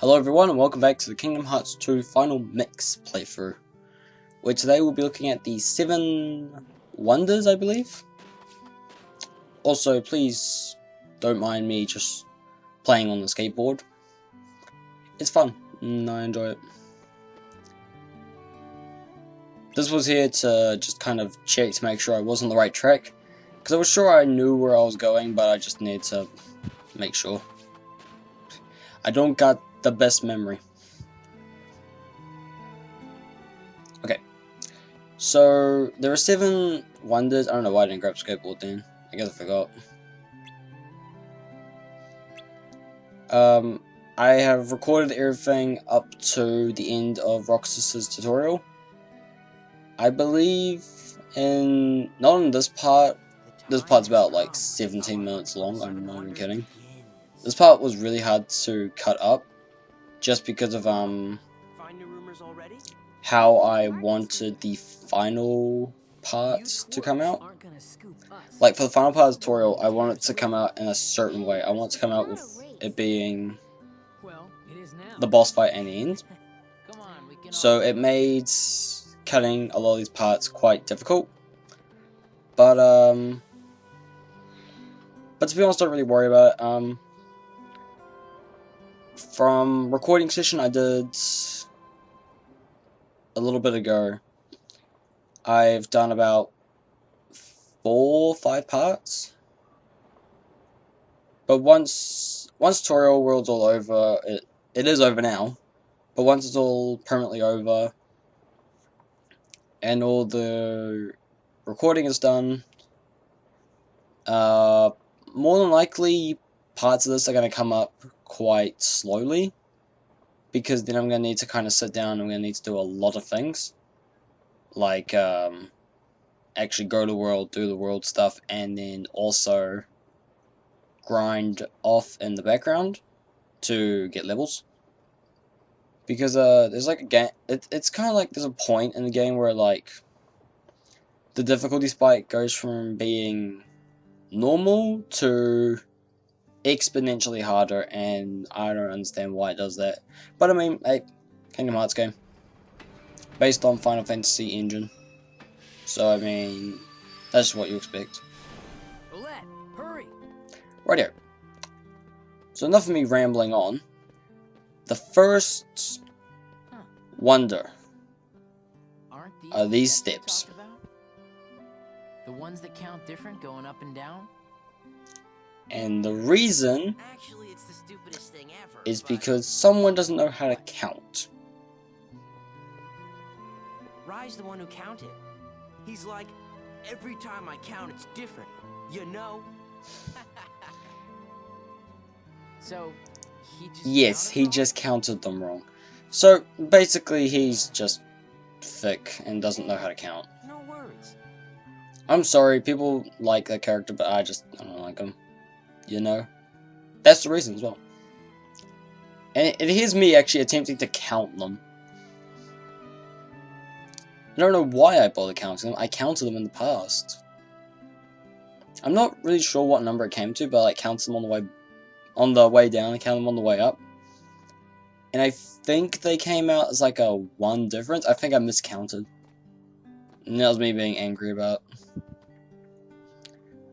Hello everyone and welcome back to the Kingdom Hearts 2 Final Mix playthrough, where today we'll be looking at the 7 wonders, I believe. Also, please don't mind me just playing on the skateboard. It's fun and I enjoy it. This was here to just kind of check to make sure I was on the right track, because I was sure I knew where I was going, but I just needed to make sure. I don't got the best memory. Okay, so there are 7 wonders. I don't know why I didn't grab skateboard then. I guess I forgot. I have recorded everything up to the end of Roxas's tutorial. I believe not in this part. This part's about like 17 minutes long. I'm not even kidding. This part was really hard to cut up, just because of how I wanted the final parts to come out. Like for the final part of the tutorial, I want it to come out in a certain way. I want it to come out with it being the boss fight and the end. So it made cutting a lot of these parts quite difficult. But to be honest, don't really worry about it. From recording session I did a little bit ago, I've done about 4 or 5 parts. But once tutorial world's all over, it is over now, but once it's all permanently over and all the recording is done, more than likely parts of this are going to come up quite slowly, because then I'm going to need to kind of sit down and I'm going to need to do a lot of things, like actually go to the world, do the world stuff, and then also grind off in the background to get levels. Because there's like a game, it's kind of like there's a point in the game where like the difficulty spike goes from being normal to exponentially harder, and I don't understand why it does that. But I mean, hey, Kingdom Hearts game, based on Final Fantasy engine, so I mean, that's what you expect. Roulette, hurry! Rightio. So enough of me rambling on. The first wonder are these steps. The ones that count different going up and down? And the reason Actually, it's the stupidest thing ever, is because someone doesn't know how to count. Rai's the one who counted. He's like, every time I count it's different, you know? So, he just Yes, he just counted them wrong. So basically he's just thick and doesn't know how to count. No worries. I'm sorry, people like that character, but I don't like him. You know? That's the reason as well. And here's me actually attempting to count them. I don't know why I bother counting them. I counted them in the past. I'm not really sure what number it came to, but I counted them on the way down, I counted them on the way up. And I think they came out as like a 1 difference. I think I miscounted. And that was me being angry about.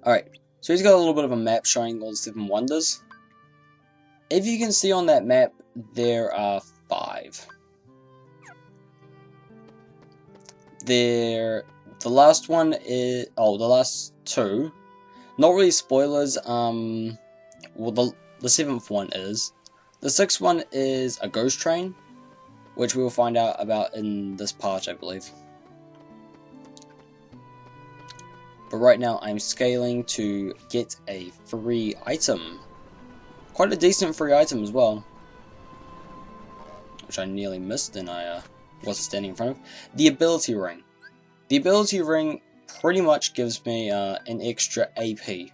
Alright. So he's got a little bit of a map showing all the 7 wonders. If you can see on that map, there are 5. The last one is... Oh, the last 2. Not really spoilers. Well, the 7th one is. The 6th one is a ghost train, which we will find out about in this part, I believe. But right now I'm scaling to get a free item. Quite a decent free item as well. Which I nearly missed and I wasn't standing in front of. The ability ring. The ability ring pretty much gives me an extra AP.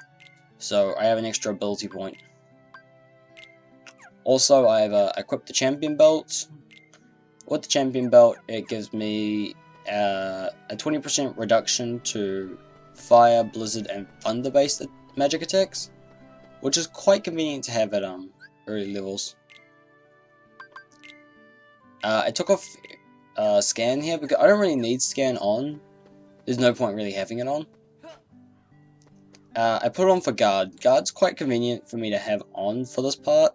So I have an extra ability point. Also I have equipped the champion belt. With the champion belt it gives me a 20% reduction to fire, blizzard, and thunder based magic attacks, which is quite convenient to have at early levels. I took off scan here because I don't really need scan on. There's no point really having it on. I put it on for guard. Guard's quite convenient for me to have on for this part,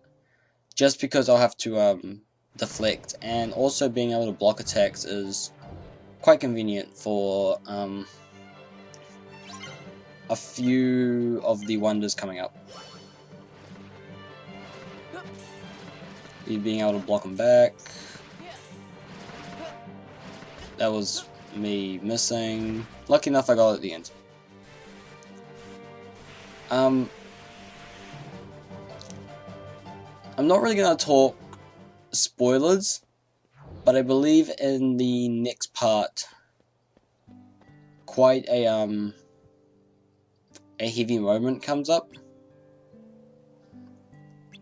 just because I'll have to deflect, and also being able to block attacks is quite convenient for a few of the wonders coming up. You being able to block them back. That was me missing. Lucky enough I got it at the end. I'm not really gonna talk spoilers, but I believe in the next part quite a heavy moment comes up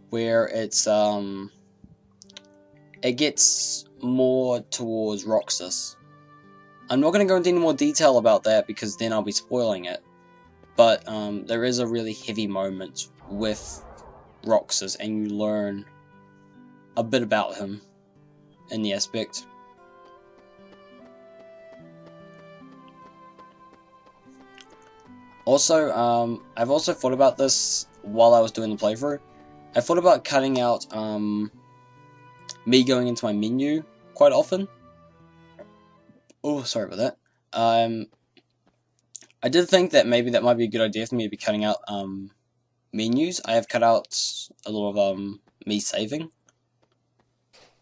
where it's it gets more towards Roxas. I'm not going to go into any more detail about that because then I'll be spoiling it, but there is a really heavy moment with Roxas and you learn a bit about him in the aspect. Also, I've also thought about this while I was doing the playthrough. I thought about cutting out me going into my menu quite often. Oh, sorry about that. I did think that maybe that might be a good idea for me to be cutting out menus. I have cut out a lot of me saving.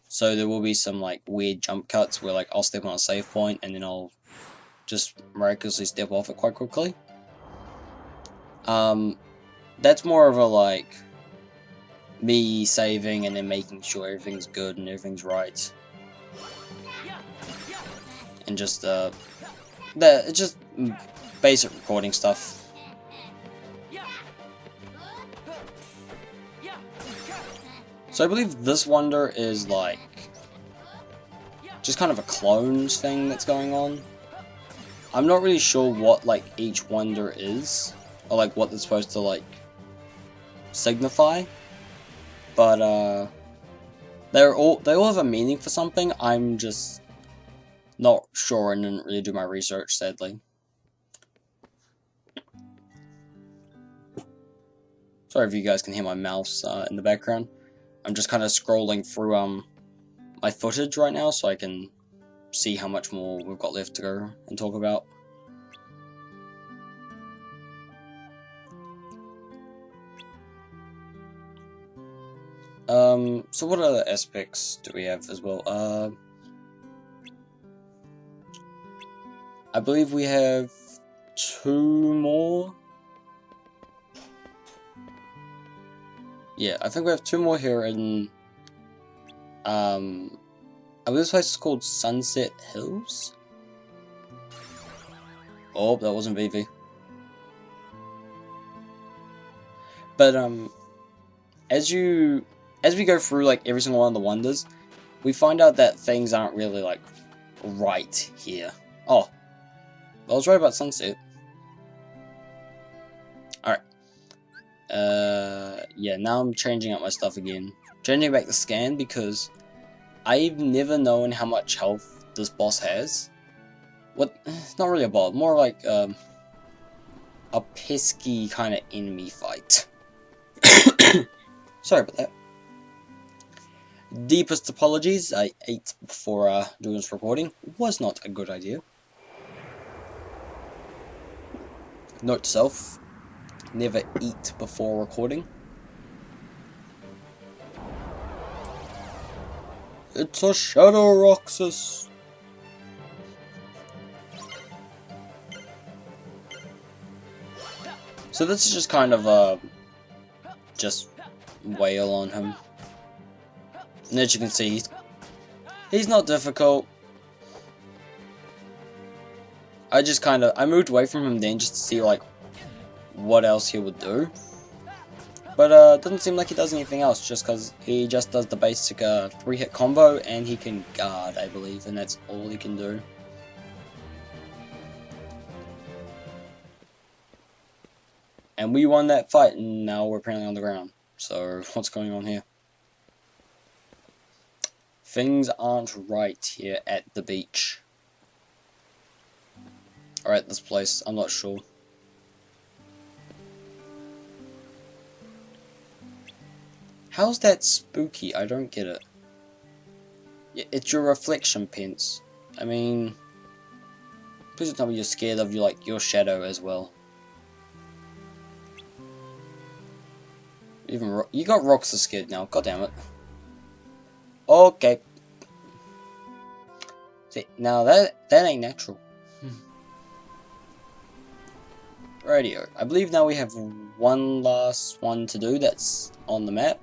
So there will be some like weird jump cuts where like I'll step on a save point and then I'll just miraculously step off it quite quickly. That's more of a like me saving and then making sure everything's good and everything's right. And just it's just basic recording stuff. So I believe this wonder is like just kind of a clones thing that's going on. I'm not really sure what like each wonder is, or like what they're supposed to like signify, but they all have a meaning for something. I'm just not sure and didn't really do my research, sadly. Sorry if you guys can hear my mouse in the background. I'm just kind of scrolling through my footage right now so I can see how much more we've got left to go and talk about. So what other aspects do we have as well? I believe we have 2 more. Yeah, I think we have 2 more here in, I believe this place is called Sunset Hills? Oh, that wasn't Vivi. But, as we go through, like, every single one of the wonders, we find out that things aren't really, like, right here. Oh, I was right about Sunset. Alright. Yeah, now I'm changing up my stuff again. Changing back the scan because I've never known how much health this boss has. What? It's not really a boss, more like a pesky kind of enemy fight. Sorry about that. Deepest apologies, I ate before doing this recording. Was not a good idea. Note to self, never eat before recording. It's a Shadow Roxas. So this is just kind of just wail on him. And as you can see, he's not difficult. I moved away from him then just to see like what else he would do. But it doesn't seem like he does anything else, just because he just does the basic 3-hit combo and he can guard, I believe, and that's all he can do. And we won that fight, and now we're apparently on the ground. So what's going on here? Things aren't right here at the beach. Or at this place, I'm not sure. How's that spooky? I don't get it. It's your reflection, Pence. I mean, please don't tell me you're scared of your shadow as well. Even you got Roxas scared now. God damn it. Okay. See, now that ain't natural. Radio. I believe now we have one last one to do that's on the map.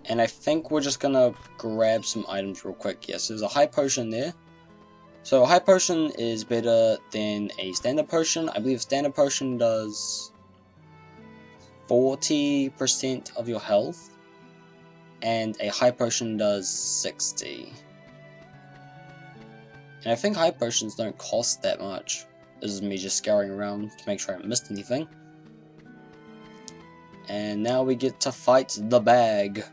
And I think we're just gonna grab some items real quick. Yes, there's a high potion there. So a high potion is better than a standard potion. I believe standard potion does 40% of your health. And a high potion does 60. And I think high potions don't cost that much. This is me just scouring around to make sure I haven't missed anything. And now we get to fight the bag.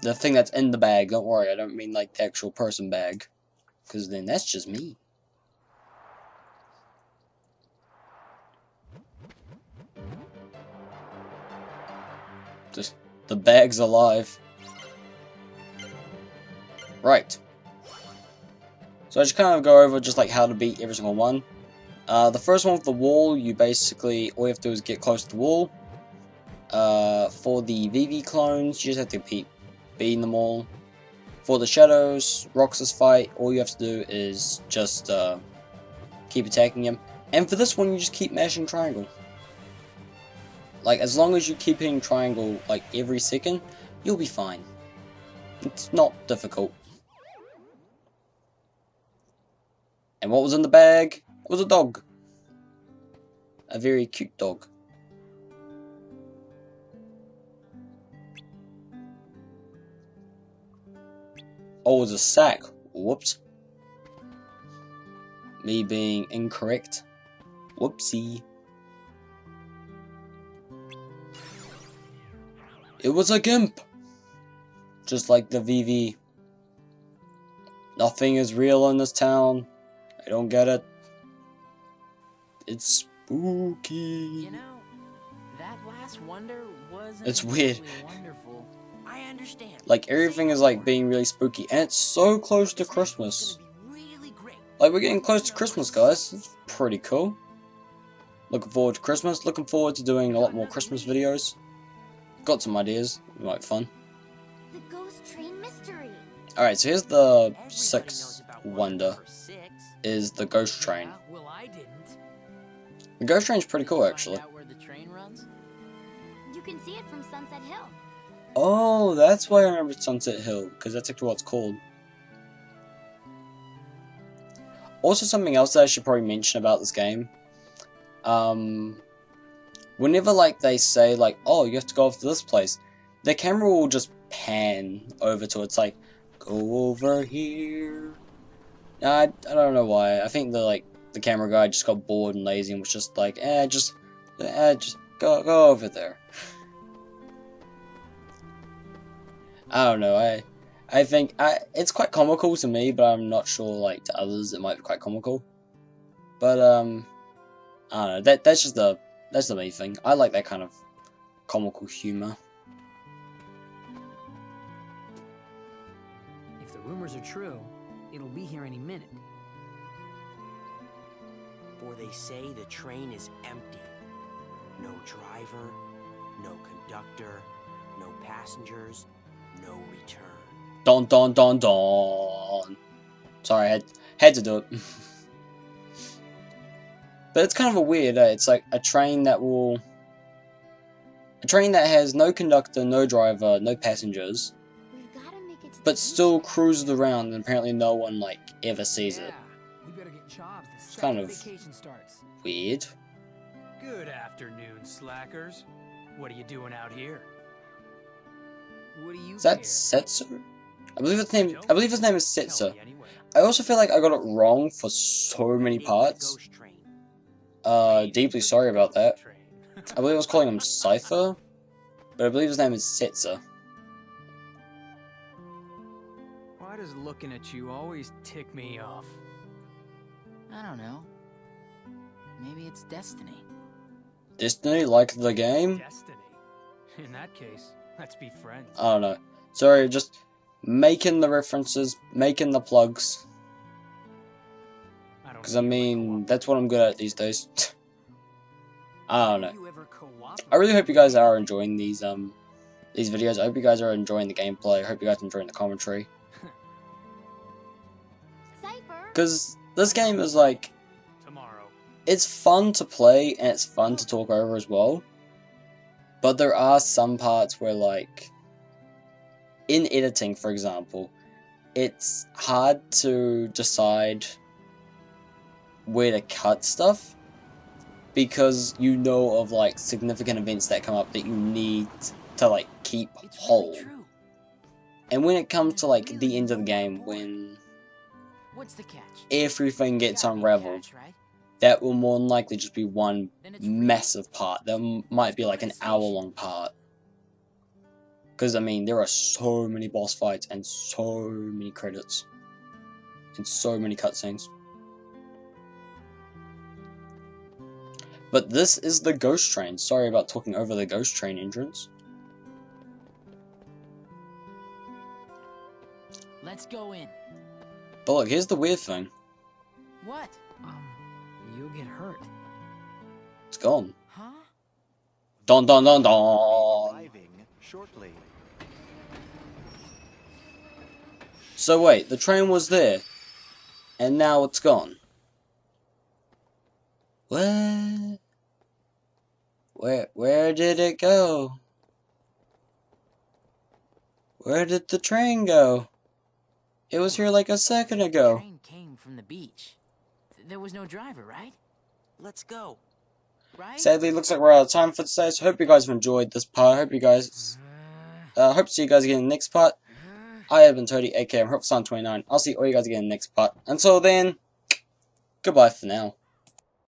The thing that's in the bag, don't worry, I don't mean like the actual person bag. Because then that's just me. Just, the bag's alive. Right. So I just kind of go over just like how to beat every single one. The first one with the wall, you basically, all you have to do is get close to the wall. For the VV clones, you just have to keep beating them all. For the shadows, Roxas fight, all you have to do is just keep attacking him. And for this one, you just keep mashing triangle. Like, as long as you keep hitting triangle like every second, you'll be fine. It's not difficult. And what was in the bag? It was a dog. A very cute dog. Oh, it was a sack. Whoops. Me being incorrect. Whoopsie. It was a gimp. Just like the VV. Nothing is real in this town. I don't get it. It's spooky. You know, that last wonder wasn't It's weird. exactly wonderful. I understand. Like, everything is like being really spooky. And it's so close to Christmas. It's gonna be really great. Like, we're getting close to Christmas, guys. It's pretty cool. Looking forward to Christmas. Looking forward to doing a lot more Christmas videos. Got some ideas. It might be fun. The ghost train mystery. Alright, so here's the Everybody knows sixth about wonder. number 6. Is the ghost train. Yeah, well, I didn't. The ghost train's pretty cool, Did you actually. find out where the train runs? You can see it from Sunset Hill. Oh, that's why I remember Sunset Hill, because that's actually what it's called. Also, something else that I should probably mention about this game. Whenever, like, they say, like, oh, you have to go off to this place, the camera will just pan over to it. It's like, go over here. I don't know why. I think the camera guy just got bored and lazy and was just like, just go over there. I don't know. I think it's quite comical to me, but I'm not sure like to others it might be quite comical. But I don't know. That's the main thing. I like that kind of comical humor. If the rumors are true, it'll be here any minute. For they say the train is empty. No driver, no conductor, no passengers, no return. Don don don don. Sorry, I had to do it. But it's kind of a weird. It's like a train that has no conductor, no driver, no passengers, We've got to make it to but the still beach. cruises around, and apparently no one like ever sees it. We better get jobs the kind second of- vacation starts. Weird. Good afternoon, slackers. What are you doing out here? What do you Is that care? Setsu? I believe his name is Tell Setsu. me anyway. I also feel like I got it wrong for so many Waiting for the parts. ghost train. Deeply sorry about that. I believe I was calling him Cypher, but I believe his name is Setsu. does looking at you always tick me off? I don't know. Maybe it's destiny. Destiny, like the game? Destiny. In that case, let's be friends. I don't know. Sorry, just making the references, making the plugs. Because I mean, that's what I'm good at these days. I don't know. You ever cooperate? I really hope you guys are enjoying these videos. I hope you guys are enjoying the gameplay. I hope you guys are enjoying the commentary. Cypher. Because this game is like, Tomorrow. it's fun to play and it's fun to talk over as well. But there are some parts where, like, in editing, for example, it's hard to decide where to cut stuff, because you know of, like, significant events that come up that you need to, like, keep It's whole. really true. And when it comes to, like, the end of the game, when What's the catch? everything gets Gotta be a unraveled, catch, right? that will more than likely just be one Then it's real. massive part. There might be like an hour-long part. Because, I mean, there are so many boss fights and so many credits. And so many cutscenes. But this is the Ghost Train. Sorry about talking over the Ghost Train entrance. Let's go in. But look, here's the weird thing. What? You'll get hurt. It's gone. Huh? Don don don don. Arriving shortly. So wait, the train was there. And now it's gone. What? Where did it go? Where did the train go? It was here like a second The ago. train came from the beach. There was no driver, right? Let's go. Right? Sadly, it looks like we're out of time for today, so I hope you guys have enjoyed this part. I hope you guys... hope to see you guys again in the next part. I have been Toady, aka HurtForSun29. I'll see all you guys again in the next part. Until then, goodbye for now.